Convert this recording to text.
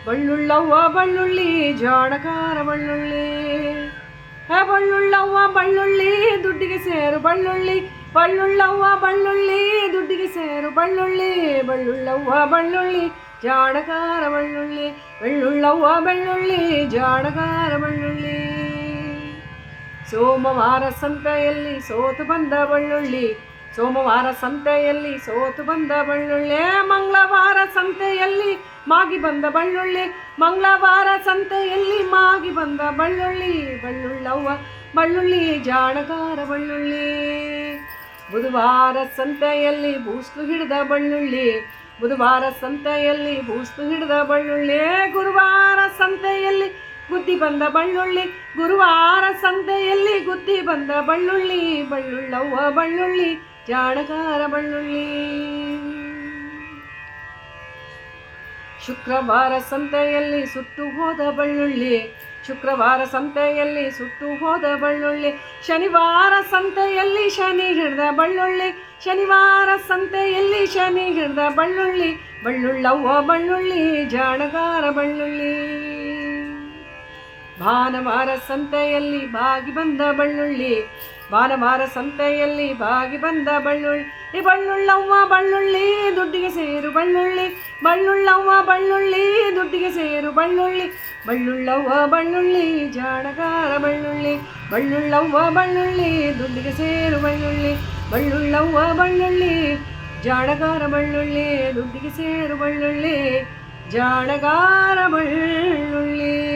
ಬಳ್ಳುಳ್ಳವ್ವ ಬಳ್ಳುಳ್ಳಿ ಜಾಣಕಾರ ಬಳ್ಳುಳ್ಳಿ. ಬಳ್ಳುಳ್ಳವ್ವ ಬಳ್ಳುಳ್ಳಿ ದುಡ್ಡಿಗೆ ಸೇರು ಬಳ್ಳುಳ್ಳಿ. ಬಳ್ಳುಳ್ಳವ್ವ ಬಳ್ಳುಳ್ಳಿ ದುಡ್ಡಿಗೆ ಸೇರು ಬಳ್ಳುಳ್ಳಿ. ಬಳ್ಳುಳ್ಳವ್ವ ಬಳ್ಳುಳ್ಳಿ ಜಾಣಕಾರ ಬಳ್ಳುಳ್ಳಿ. ಬೆಳ್ಳುಳ್ಳವ್ವ ಬೆಳ್ಳುಳ್ಳಿ ಜಾಣಕಾರ ಬಳ್ಳುಳ್ಳಿ. ಸೋಮವಾರ ಸಂತೆಯಲ್ಲಿ ಸೋತು ಬಂದ ಬಳ್ಳುಳ್ಳಿ. ಸೋಮವಾರ ಸಂತೆಯಲ್ಲಿ ಸೋತು ಬಂದ ಬಳ್ಳುಳ್ಳಿ. ಮಂಗಳವಾರ ಸಂತೆಯಲ್ಲಿ ಮಾಗಿ ಬಂದ ಬಳ್ಳುಳ್ಳಿ. ಮಂಗಳವಾರ ಸಂತೆಯಲ್ಲಿ ಮಾಗಿ ಬಂದ ಬಳ್ಳುಳ್ಳಿ. ಬಳ್ಳುಳ್ಳವ್ವ ಬಳ್ಳುಳ್ಳಿ ಜಾಣಕಾರ ಬಳ್ಳುಳ್ಳಿ. ಬುಧವಾರ ಸಂತೆಯಲ್ಲಿ ಬೂಸ್ಲು ಹಿಡಿದ ಬಳ್ಳುಳ್ಳಿ. ಬುಧವಾರ ಸಂತೆಯಲ್ಲಿ ಬೂಸ್ಲು ಹಿಡಿದ ಬಳ್ಳುಳ್ಳಿ. ಗುರುವಾರ ಸಂತೆಯಲ್ಲಿ ಗುದ್ದಿ ಬಂದ ಬಳ್ಳುಳ್ಳಿ. ಗುರುವಾರ ಸಂತೆಯಲ್ಲಿ ಗುದ್ದಿ ಬಂದ ಬಳ್ಳುಳ್ಳಿ. ಬಳ್ಳುಳ್ಳವ್ವ ಬಳ್ಳುಳ್ಳಿ ಜಾಣಕಾರ ಬಳ್ಳುಳ್ಳಿ. ಶುಕ್ರವಾರ ಸಂತೆಯಲ್ಲಿ ಸುಟ್ಟು ಹೋದ ಬಳ್ಳುಳ್ಳಿ. ಶುಕ್ರವಾರ ಸಂತೆಯಲ್ಲಿ ಸುಟ್ಟು ಹೋದ ಬಳ್ಳುಳ್ಳಿ. ಶನಿವಾರ ಸಂತೆಯಲ್ಲಿ ಶನಿ ಹಿಡಿದ ಬಳ್ಳುಳ್ಳಿ. ಶನಿವಾರ ಸಂತೆಯಲ್ಲಿ ಶನಿ ಹಿಡಿದ ಬಳ್ಳುಳ್ಳಿ. ಬಳ್ಳುಳ್ಳವ್ವ ಬಳ್ಳುಳ್ಳಿ ಜಾಣಕಾರ ಬಳ್ಳುಳ್ಳಿ. ಭಾನುವಾರ ಸಂತೆಯಲ್ಲಿ ಬಾಗಿ ಬಂದ ಬಳ್ಳುಳ್ಳಿ. ಭಾನುವಾರ ಸಂತೆಯಲ್ಲಿ ಬಾಗಿ ಬಂದ ಬಳ್ಳುಳ್ಳಿ. ಬಳ್ಳುಳ್ಳವ್ವ ಬಳ್ಳುಳ್ಳಿ ದುಡ್ಡಿಗೆ ಸೇರು ಬಳ್ಳುಳ್ಳಿ. ಬಳ್ಳುಳ್ಳವ್ವ ಬಳ್ಳುಳ್ಳಿ ದುಡ್ಡಿಗೆ ಸೇರು ಬಳ್ಳುಳ್ಳಿ. ಬಳ್ಳುಳ್ಳವ್ವ ಬಳ್ಳುಳ್ಳಿ ಜಾಣಕಾರ ಬಳ್ಳುಳ್ಳಿ. ಬಳ್ಳುಳ್ಳವ್ವ ಬಳ್ಳುಳ್ಳಿ ದುಡ್ಡಿಗೆ ಸೇರು ಬಳ್ಳುಳ್ಳಿ. ಬಳ್ಳುಳ್ಳವ್ವ ಬಳ್ಳುಳ್ಳಿ ಜಾಣಕಾರ ಬಳ್ಳುಳ್ಳಿ. ದುಡ್ಡಿಗೆ ಸೇರು ಬಳ್ಳುಳ್ಳಿ ಜಾಣಕಾರ ಬಳ್ಳುಳ್ಳಿ.